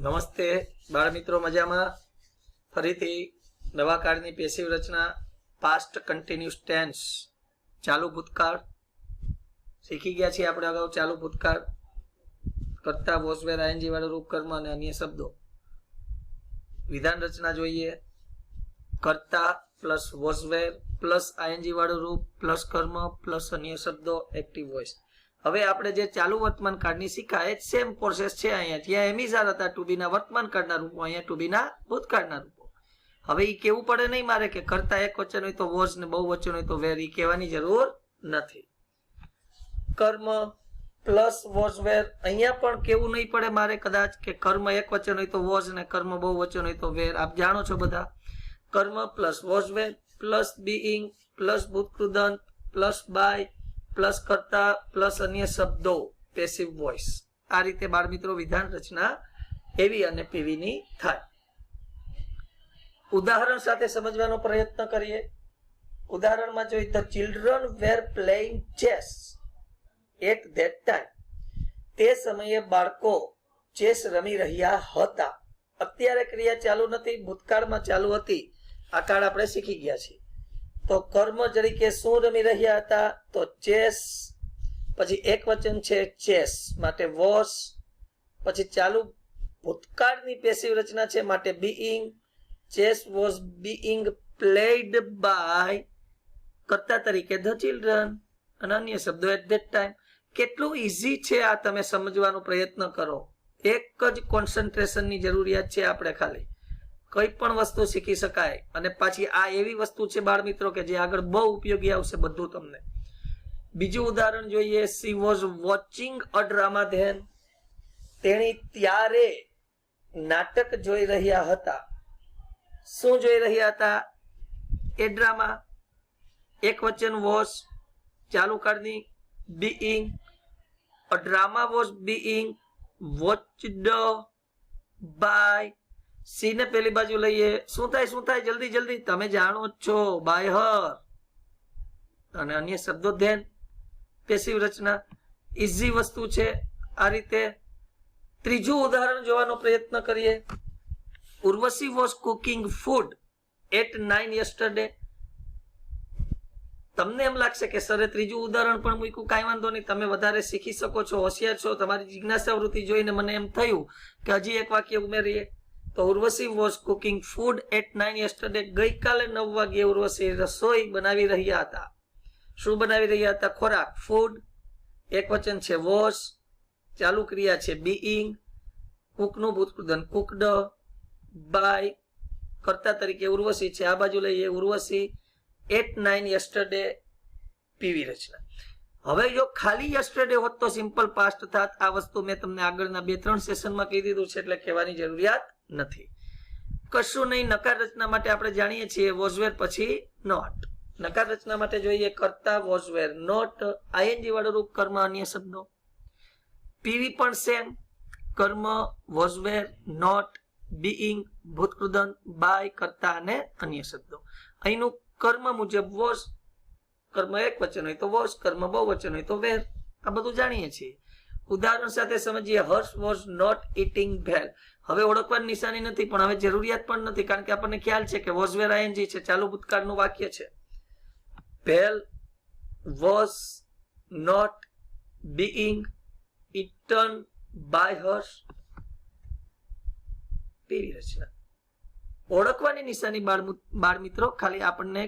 નમસ્તે બાળ મિત્રો, મજામાં? ફરીથી નવા કાળની પેસિવ રચના પાસ્ટ કન્ટિન્યુઅસ ટેન્સ ચાલુ ભૂતકાળ શીખી ગયા છીએ આપણે અગાઉ. ચાલુ ભૂતકાળ કરતા વોઝ વેર આઈએનજી વાળું રૂપ, કર્મ અને અન્ય શબ્દો. વિધાન રચના જોઈએ. કરતા plus was were plus ING વાળું રૂપ પ્લસ કર્મ પ્લસ અન્ય શબ્દો એક્ટિવ વોઇસ. હવે આપણે જે ચાલુ વર્તમાન કાળની શીખા એ સેમ પ્રોસેસ છે. અહીંયા જ્યાં એમિઝાર હતા ટુ બી ના વર્તમાન કાળના રૂપો, અહીંયા ટુ બી ના ભૂતકાળના રૂપો. હવે એ કેવું પડે નહીં મારે કે કરતા એક વચન હોય તો વોઝ ને બહુ વચન હોય તો વેર, એ કહેવાની જરૂર નથી. કર્મ પ્લસ વોઝ વેર, અહીંયા પણ કેવું નહીં પડે મારે કદાચ કે કર્મ એક વચન હોય તો વોઝ ને કર્મ બહુ વચન હોય તો વેર. આપ જાણો છો બધા. કર્મ plus was were plus being plus ભૂતકૃદંત પ્લસ બાય પ્લસ કરતા પ્લસ અન્ય શબ્દો પેસિવ વોઇસ. આ રીતે બાળ મિત્રો વિધાન રચના એવી અને પીવી ની થાય. ઉદાહરણ સાથે સમજવાનો પ્રયત્ન કરીએ. ઉદાહરણમાં જોઈએ the children were playing chess at that time. તે સમયે બાળકો ચેસ રમી રહ્યા હતા. અત્યારે ક્રિયા ચાલુ નથી, ભૂતકાળમાં ચાલુ હતી. આ કાળ આપણે શીખી ગયા છીએ. તો કર્મ તરીકે શું રમી રહ્યા હતા? તો ચેસ, પછી એક વચન છે ચેસ માટે વોઝ, પછી ચાલુ ભૂતકાળની પેસિવ રચના છે માટે being. Chess was being played by કરતા તરીકે ધ ચિલ્ડ્રન અને અન્ય શબ્દો એટ ધેટ ટાઈમ. કેટલું ઈઝી છે આ, તમે સમજવાનો પ્રયત્ન કરો. એક જ કોન્સન્ટ્રેશનની જરૂરિયાત છે આપણે ખાલી. કઈ પણ વસ્તુ શીખી શકાય. અને પાછી આ એવી વસ્તુ છે બાળ મિત્રો કે જે આગળ બહુ ઉપયોગી આવશે બધું તમને. બીજું ઉદાહરણ જોઈએ. She was watching a drama then. તેણી ત્યારે નાટક જોઈ રહ્યા હતા. શું જોઈ રહ્યા હતા? એ ડ્રામા. એક વચન વોઝ, ચાલુ કાળની being. A drama was being watched by. She ને પેલી બાજુ લઈએ. શું થાય? શું થાય? જલ્દી જલ્દી, તમે જાણો છો. બાય હર અને અન્ય શબ્દો ધેન. પેસિવ રચના ઈઝી વસ્તુ છે આ રીતે. ત્રીજું ઉદાહરણ જોવાનો પ્રયત્ન કરીએ. Urvashi was cooking food at 9 yesterday. તમને એમ લાગશે કે સરે ત્રીજું ઉદાહરણ પણ મૂક્યું. કાંઈ વાંધો નહીં, તમે વધારે શીખી શકો છો, હોશિયાર છો. તમારી જિજ્ઞાસા વૃત્તિ જોઈને મને એમ થયું કે હજી એક વાક્ય ઉમેરીએ. તો Urvashi was cooking food at 9 yesterday. ગઈકાલે 9 વાગ્યે ઉર્વશી રસોઈ બનાવી રહ્યા હતા. શું બનાવી રહ્યા હતા? ખોરાક, ફૂડ. એક વચન છે વોઝ, ચાલુ ક્રિયા છે બીઇંગ, કુકનું ભૂતકૃદંત કુકડ બાય કરતા તરીકે ઉર્વશી છે. આ બાજુ લઈએ ઉર્વશી એટ 9 યસ્ટરડે પીવી રચના. હવે જો ખાલી યસ્ટરડે હોત તો સિમ્પલ પાસ્ટ થાત. આ વસ્તુ મેં તમને આગળના 2-3 સેશનમાં કહી દીધું છે એટલે કહેવાની જરૂરિયાત નથી. કશું નહીં. નકાર રચના માટે આપણે જાણીએ છીએ વોઝવેર પછી નોટ. નકાર રચના માટે જોઈએ કરતા વોઝવેર નોટ, આઈએનજી વાળું રૂપ, કર્મ અન્ય શબ્દો. પીવી પણ સેમ. કર્મ વોઝવેર નોટ બીઇંગ ભૂતકૃદંત બાય કરતા અને અન્ય શબ્દો. અહીંનું કર્મ મુજબ વોઝ. કર્મ એક વચન હોય તો વોઝ, કર્મ બહુ વચન હોય તો વેર. આ બધું જાણીએ છીએ. ઉદાહરણ સાથે સમજીએ. હર્ષ વોઝ નોટ ઇટિંગ ભેલ. હવે ઓળખવાની નિશાની નથી પણ હવે જરૂરિયાત પણ નથી, કારણ કે આપણને ખ્યાલ છે કે વોઝ વેર આઈએનજી છે, ચાલુ ભૂતકાળનું વાક્ય છે. Bhel was not being eaten by Harsh. PV રચના. ઓળખવાની નિશાની બાળ મિત્રો ખાલી આપણને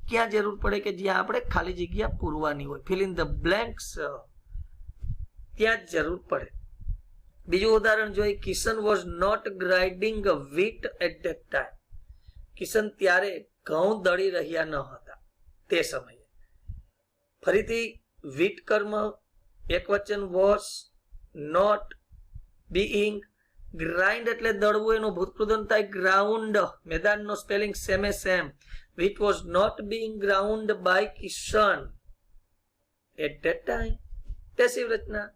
ક્યાં જરૂર પડે કે જ્યાં આપણે ખાલી જગ્યા પૂરવાની હોય, ફિલ ઇન ધ બ્લેન્ક્સ, ત્યાં જ જરૂર પડે. બીજું ઉદાહરણ જોઈએ. Kishan was not grinding wheat at that time. Kishan ત્યારે ઘઉં દળી રહ્યા ન હતા તે સમયે. ફરીથી વ્હીટ કર્મ, એક વચન વોઝ નોટ બીઇંગ. ગ્રાઇન્ડ એટલે દળવું, એનું ભૂતકૃદંત થાય ગ્રાઉન્ડ. મેદાનનો spelling same same. Wheat was not being ground by Kishan at that time. Passive રચના.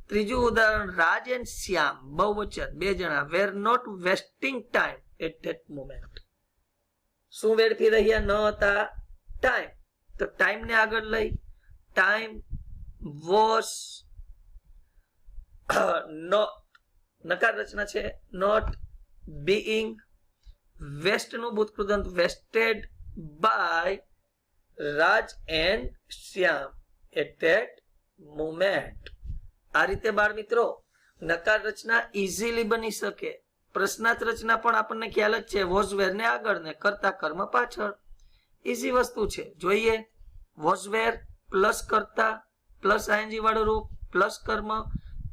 ત્રીજું ઉદાહરણ. રાજ એન્ડ શ્યામ, બહુવચન, 2 જણા, were not wasting time at that moment. શું વેડફી રહ્યા ન હતા? ટાઈમ. તો ટાઈમ ને આગળ લઈ. ટાઈમ વોઝ not નકાર રચના છે નોટ, બીઈંગ, વેસ્ટ નું ભૂતકૃદંત wasted by Raj and Shyam at that moment. આ રીતે બાળ મિત્રો નકાર રચના ઇઝીલી બની શકે. પ્રશ્નાર્થ રચના પણ આપણને ખ્યાલ જ છે, વોઝ વેર ને આગળ ને કરતા કર્મ પાછળ. ઇઝી વસ્તુ છે. જોઈએ વોઝ વેર પ્લસ કરતા પ્લસ આઈએનજી વાળું રૂપ પ્લસ કર્મ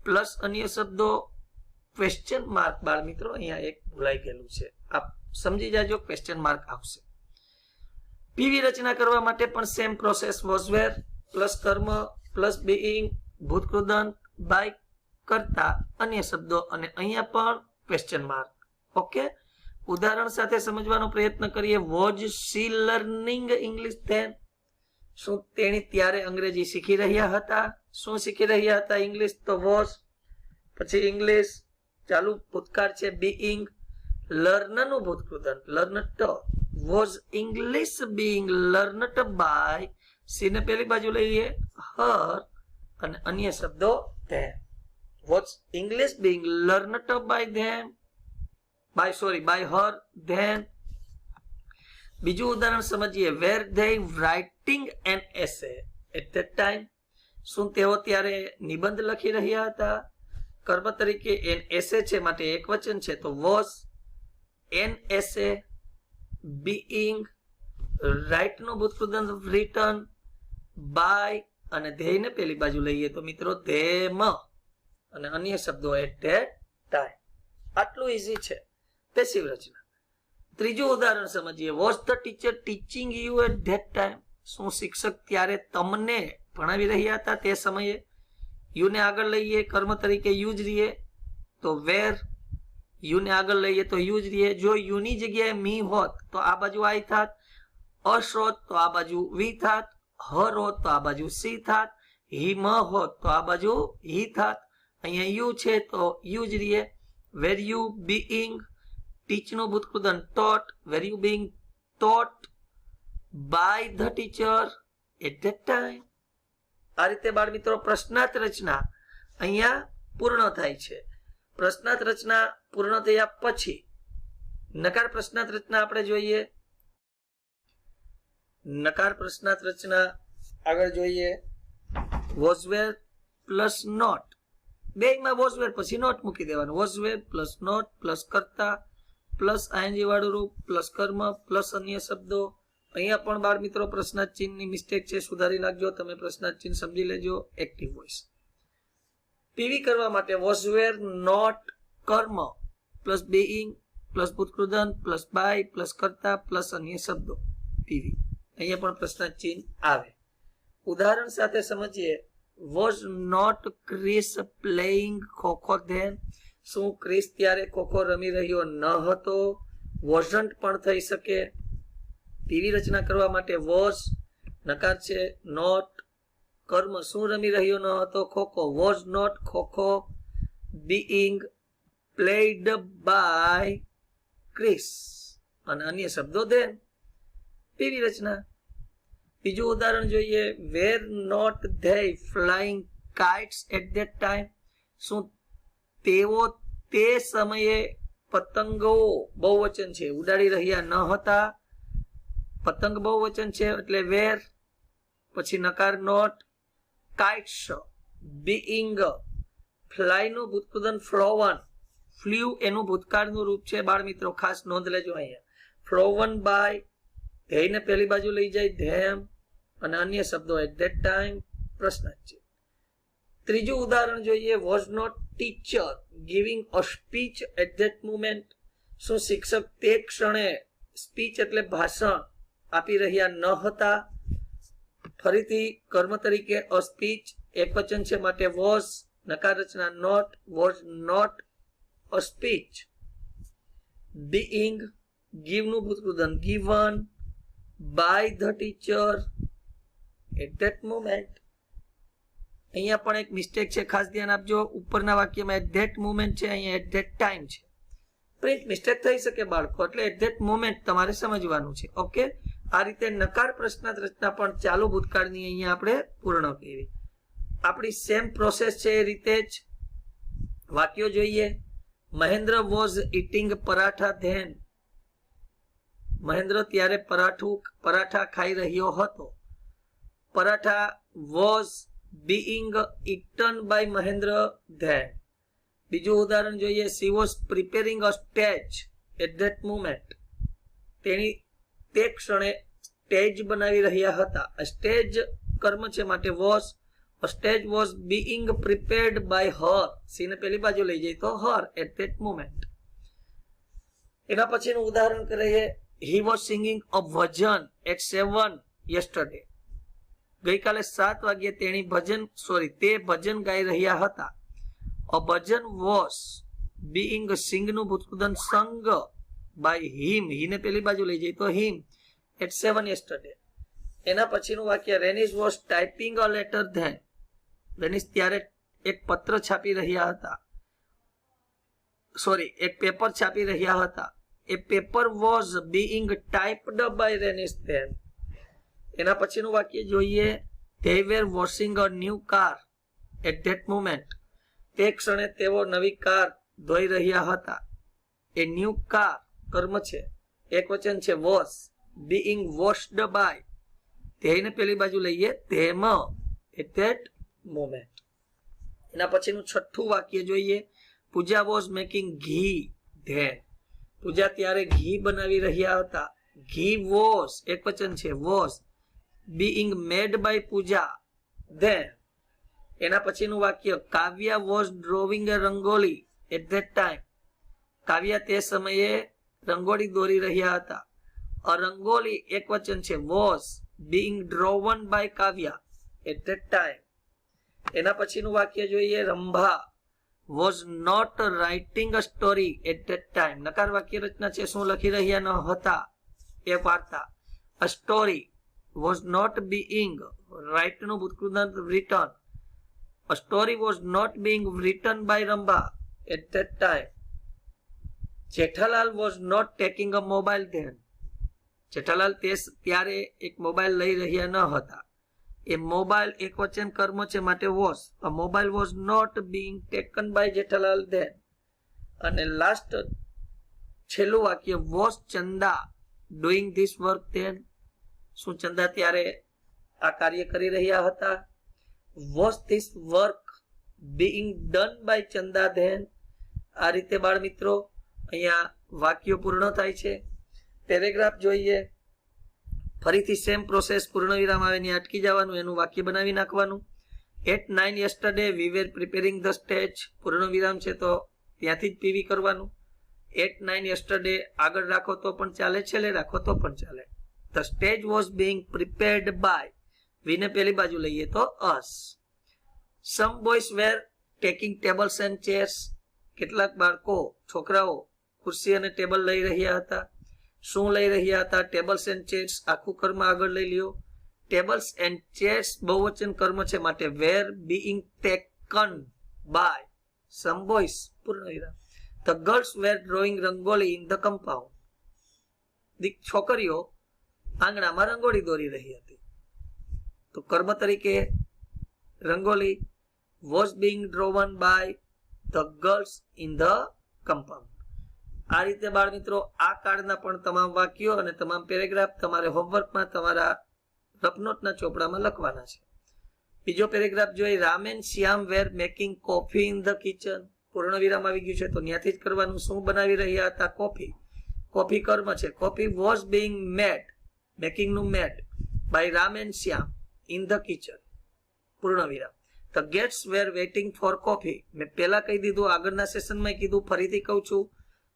પ્લસ અન્ય શબ્દો ક્વેશ્ચન માર્ક. બાળ મિત્રો અહીંયા એક ભૂલાઈ ગયેલું છે, આપ સમજી જાજો, ક્વેશ્ચન માર્ક આવશે. પીવી રચના કરવા માટે પણ same process, was were plus કર્મ પ્લસ બીઈંગ ભૂતકૃદંત બાય કરતા અન્ય શબ્દો અને અહીંયા પણ ક્વેશ્ચન માર્ક. ઓકે, ઉદાહરણ સાથે સમજવાનો પ્રયત્ન કરીએ. Was she learning English then? શું તેણી ત્યારે અંગ્રેજી શીખી રહ્યા હતા? શું શીખી રહ્યા હતા? ઇંગ્લિશ. તો વોઝ, પછી ઇંગ્લિશ ચાલુ ભૂતકાળ છે બીઈંગ, લર્ન નું ભૂતકૃદંત learnt, was English being learnt by, she ને પેલી બાજુ લઈએ હર અને અન્ય શબ્દો them. Was English being learnt by them, by her then. બીજું ઉદાહરણ સમજીએ. Were they writing an essay at that time? શું તેઓ ત્યારે નિબંધ લખી રહ્યા હતા? કર્મ તરીકે એન એસે છે માટે એક વચન છે, તો was an essay being write નું ભૂતકૃદંત રિટન બાય અને ધેયને પેલી બાજુ લઈએ તો મિત્રો ધેમ અને અન્ય શબ્દો એટ ધેટ ટાઈમ. આટલું ઈઝી છે પેસિવ રચના. ત્રીજું ઉદાહરણ સમજીએ. Was the teacher teaching you at that time? શું શિક્ષક ત્યારે તમને ભણાવી રહ્યા હતા તે સમયે? યુ ને આગળ લઈએ કર્મ તરીકે યુ જ રહીએ તો વેર, યુ ને આગળ લઈએ તો યુ જ રહીએ. જો યુ ની જગ્યાએ મી હોત તો આ બાજુ આઈ થાત, અશ હોત તો આ બાજુ વી થાત, હર હોત તો આ બાજુ સી થાત, હિમ હોત તો આ બાજુ હી થાત. અહીંયા યુ છે તો યુ જ રહીએ. વેર યુ બીઈંગ ટીચ નું ભૂતકૃદંત taught, were you being taught by the teacher at that time. આ રીતે બાળ મિત્રો પ્રશ્નાર્થ રચના અહીંયા પૂર્ણ થાય છે. પ્રશ્નાર્થ રચના પૂર્ણ થયા પછી નકાર પ્રશ્નાર્થ રચના આપણે જોઈએ. નકાર પ્રશ્નાર્થ રચના આગળ જોઈએ. વોઝ વેર પ્લસ નોટ, બેમાં વોઝ વેર પછી નોટ મૂકી દેવાનું. Was were plus not plus કરતા પ્લસ આઈએનજી વાળું રૂપ પ્લસ કર્મ પ્લસ અન્ય શબ્દો. અહીંયા પણ બાળ મિત્રો પ્રશ્નાર્થ ચિહ્નની મિસ્ટેક છે, સુધારી નાખજો. તમે પ્રશ્નાર્થ ચિહ્ન સમજી લેજો. Active voice. પીવી કરવા માટે વોઝ વેર નોટ કર્મ પ્લસ બીઈંગ પ્લસ ભૂતકૃદંત પ્લસ બાય પ્લસ કરતા પ્લસ અન્ય શબ્દો પીવી. અહીંયા પણ પ્રશ્નાર્થ ચિહ્ન આવે. ઉદાહરણ સાથે સમજીએ. Was not Chris playing kho kho then? શું ક્રિસ ત્યારે ખોખો રમી રહ્યો ન હતો? વોઝન્ટ પણ થઈ શકે. પીવી રચના કરવા માટે વોઝ નકાર છે નોટ, કર્મ શું રમી રહ્યો ન હતો? Kho kho. Was not kho kho being played by Chris અને અન્ય શબ્દો ધેન. પીવી રચના. બીજું ઉદાહરણ જોઈએ. Were not they flying kites at that time? શું તેઓ તે સમયે પતંગો બહુવચન છે ઉડાડી રહ્યા ન હતા? પતંગ બહુવચન છે એટલે વેર, પછી નકાર નોટ, કાઇટ્સ બીઈંગ, ફ્લાય નું ભૂતકૃદંત ફ્લોવન, ફ્લ્યુ એનું ભૂતકાળનું રૂપ છે. બાળ મિત્રો ખાસ નોંધ લેજો. અહીંયા ફ્લોવન બાય ધેયને પેલી બાજુ લઈ જાય ધેમ અને અન્ય શબ્દો એટ ધેટ ટાઈમ. પ્રશ્ન છે. ત્રીજું ઉદાહરણ જોઈએ. Was not teacher giving a speech at that moment? શું શિક્ષક તે ક્ષણે સ્પીચ એટલે ભાષણ આપી રહ્યા ન હતા? ફરીથી કર્મ તરીકે અ સ્પીચ એક વચન છે માટે વોઝ, નકાર રચના not, was not a speech. Being give નું ભૂતકૃદંત given by the teacher at that moment. અહીંયા પણ એક મિસ્ટેક છે, ખાસ ધ્યાન આપજો. ઉપરના વાક્યમાં એટ ધેટ મોમેન્ટ છે, અહીંયા એટ ધેટ ટાઈમ છે. પ્રિન્ટ મિસ્ટેક થઈ શકે બાળકો, એટલે એટ ધેટ મોમેન્ટ તમારે સમજવાનું છે. ઓકે, આ રીતે નકાર પ્રશ્નાર્થ રચના પણ ચાલુ ભૂતકાળની અહીંયા આપણે પૂર્ણ કરી. આપણી સેમ પ્રોસેસ છે એ રીતે જ વાક્યો જોઈએ. Mahendra was eating paratha then. Mahendra ત્યારે પરાઠા ખાઈ રહ્યો હતો. Paratha was being eaten by Mahendra then. બીજું ઉદાહરણ જોઈએ. She was preparing a stage at that moment. તેણી તે ક્ષણે સ્ટેજ બનાવી રહ્યા હતા. સ્ટેજ કર્મ છે માટે was. Stage was being prepared by her. She ને પેલી બાજુ લઈ જાય તો હર એટ ધેટ મોમેન્ટ. એના પછીનું ઉદાહરણ કરીએ. He was singing a bhajan at 7 yesterday. ગઈકાલે 7 વાગ્યે તે ભજન ગાઈ રહ્યા હતા. અ ભજન વોઝ બીઇંગ સિંગ નું ભૂતકૃદન સંગ બાય હિમ. હી ને પેલી બાજુ લઈ જાય તો હિમ એટ 7 યસ્ટરડે. એના પછીનું વાક્ય. Renish was typing a letter then. Renish ત્યારે એક પત્ર છાપી રહ્યા હતા. એક પેપર છાપી રહ્યા હતા. એ paper was being typed by Renish then. એના પછીનું વાક્ય જોઈએ. they were washing a new car at that moment. તે ક્ષણે તેઓ નવી કાર ધોઈ રહ્યા હતા. એ ન્યુ કાર કર્મ છે, એક વચન છે વોશ. Being washed by. તેને પેલી બાજુ લઈએ તેમ એટ ધેટ મોમેન્ટ. એના પછીનું છઠ્ઠું વાક્ય જોઈએ. પૂજા વોઝ મેકિંગ ઘી ધેન. પૂજા ત્યારે ઘી બનાવી રહ્યા હતા. ઘી વોઝ એક વચન છે was being made by Pooja then. એના પછીનું વાક્ય. Kavya was drawing a rangoli at that time. Kavya તે સમયે રંગોળી દોરી રહ્યા હતા. a રંગોલી એક વચન છે was being drawn by Kavya at that time. એના પછીનું વાક્ય જોઈએ. Rambha was not writing a story at that time. નકાર વાક્ય રચના છે. શું લખી રહ્યા ન હતા એ વાર્તા. a story was not being write નું ભૂતકૃદંત written. A story was not being written by Rambha at that time. Jethalal was not taking a mobile then. Jethalal ત્યારે એક મોબાઈલ લઈ રહ્યા ન હતા. એ મોબાઈલ એક વચન કર્મ છે માટે was. A mobile was not being taken by Jethalal then. અને લાસ્ટ છેલ્લું વાક્ય. was Chanda doing this work then. શું ચંદા ત્યારે આ કાર્ય કરી રહ્યા હતા? Was this work being done by Chanda then? આ રીતે બાળ મિત્રો અહીંયા વાક્યો પૂર્ણ થાય છે. પેરેગ્રાફ જોઈએ. ફરીથી સેમ પ્રોસેસ. પૂર્ણ વિરામ આવે ને અટકી જવાનું, એનું વાક્ય બનાવી નાખવાનું. At 9 yesterday we were preparing the stage. પૂર્ણ વિરામ છે તો ત્યાંથી જ પીવી કરવાનું. એટ 9 યસ્ટરડે આગળ રાખો તો પણ ચાલે, છેલ્લે રાખો તો પણ ચાલે. The stage was being prepared by. વીને પેલી બાજુ લઈએ તો us. Some boys were taking tables and chairs. કેટલાક બાળકો છોકરાઓ ખુરશી અને ટેબલ લઈ રહ્યા હતા. શું લઈ રહ્યા હતા? Tables and chairs. આખું કર્મ આગળ લઈ લ્યો. ટેબલ્સ એન્ડ ચેર્સ બહુવચન કર્મ છે માટે were being taken by some boys. પૂર્ણ વિરામ. The girls were drawing rangoli in the compound. છોકરીઓ આંગણામાં રંગોળી દોરી રહી હતી. તો કર્મ તરીકે rangoli was being drawn by the girls in the compound. આ રીતે બાળ મિત્રો આ કાર્ડના પણ તમામ વાક્યો અને તમામ પેરેગ્રાફ તમારે હોમવર્કમાં તમારા રફનોટના ચોપડામાં લખવાના છે. બીજો પેરેગ્રાફ જોઈ. Ram and Shyam were making coffee in the kitchen. પૂર્ણ વિરામ આવી ગયું છે તો ત્યાંથી જ કરવાનું. શું બનાવી રહ્યા હતા? કોફી. કોફી કર્મ છે. Coffee was being made. Making નું made by Ram and Shyam in the kitchen. પૂર્ણ વિરામ. The guests were waiting for coffee. મેં પહેલા કહી દીધું, આગળના સેશનમાં કીધું, ફરીથી કહું છું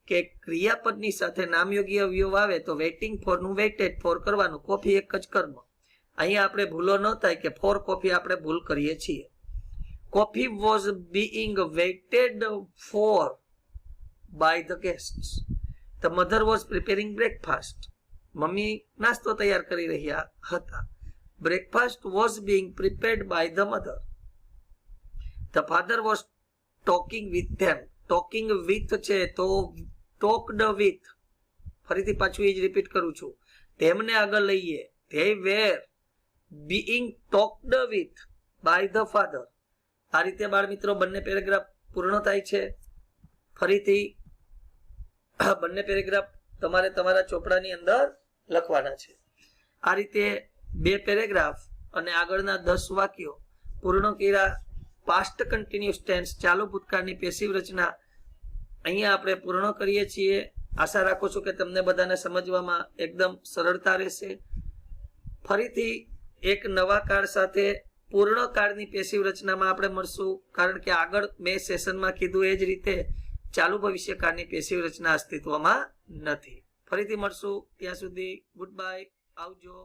કે ક્રિયાપદની સાથે નામયોગી અવયવ આવે તો વેઇટિંગ ફોર નું વેઇટેડ ફોર કરવાનું. કોફી એક જ કર્મ. અહીંયા આપણે ભૂલો ન થાય કે ફોર કોફી આપણે ભૂલ કરીએ છીએ. Coffee was being waited for by the guests. The mother was preparing breakfast. Mummy નાસ્તો તૈયાર કરી રહ્યા હતા. Breakfast was being prepared by the mother. The father was talking with them. Talking with છે તો ટોકડ વિથ. ફરીથી પાછું એ જ રિપીટ કરું છું. તેમને આગળ લઈએ. They were being talked with by the father. આ રીતે બાળ મિત્રો બંને પેરેગ્રાફ પૂર્ણ થાય છે. ફરીથી બંને પેરેગ્રાફ તમારે તમારા ચોપડાની અંદર લખવાના છે. આ રીતે 2 પેરેગ્રાફ અને આગળના 10 વાક્યો પૂર્ણ કર્યા. પાસ્ટ કન્ટિન્યુઅસ ટેન્સ ચાલુ ભૂતકાળની પેસિવ રચના અહીંયા આપણે પૂર્ણ કરીએ છીએ. આશા રાખું છું કે તમને બધાને સમજવામાં એકદમ સરળતા રહેશે. ફરીથી એક નવા કાળ સાથે પૂર્ણ કાળની પેસિવ રચનામાં આપણે મળશું, કારણ કે આગળ મેં સેશનમાં કીધું એ જ રીતે ચાલુ ભવિષ્યકાળની પેસિવ રચના અસ્તિત્વમાં નથી. ફરીથી મળશું, ત્યાં સુધી ગુડ બાય, આવજો.